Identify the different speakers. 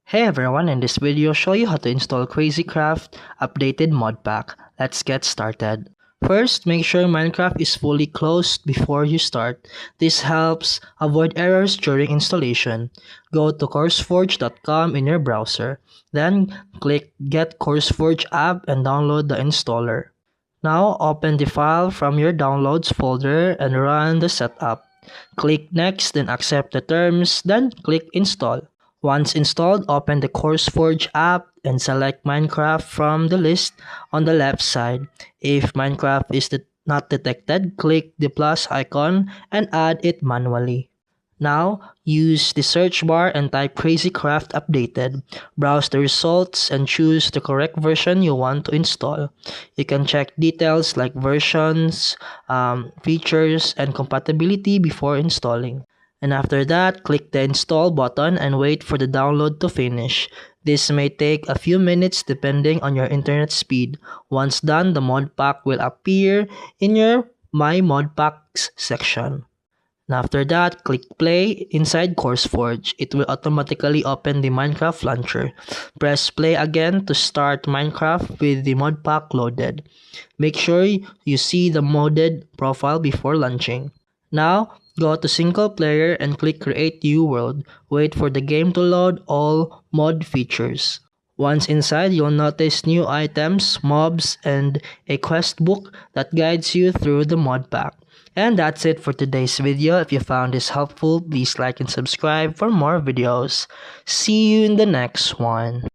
Speaker 1: Hey everyone, in this video, I'll show you how to install CrazyCraft updated mod pack. Let's get started. First, make sure Minecraft is fully closed before you start. This helps avoid errors during installation. Go to CourseForge.com in your browser. Then, click Get CourseForge app and download the installer. Now, open the file from your Downloads folder and run the setup. Click Next, then accept the terms, then click Install. Once installed, open the CourseForge app and select Minecraft from the list on the left side. If Minecraft is not detected, click the plus icon and add it manually. Now, use the search bar and type CrazyCraft Updated. Browse the results and choose the correct version you want to install. You can check details like versions, features, and compatibility before installing. And after that, click the install button and wait for the download to finish. This may take a few minutes depending on your internet speed. Once done, the mod pack will appear in your My Mod Packs section. And after that, click play inside CourseForge. It will automatically open the Minecraft launcher. Press play again to start Minecraft with the mod pack loaded. Make sure you see the modded profile before launching. Now, go to single player and click create new world. Wait for the game to load all mod features. Once inside, you'll notice new items, mobs, and a quest book that guides you through the mod pack. And that's it for today's video. If you found this helpful, please like and subscribe for more videos. See you in the next one.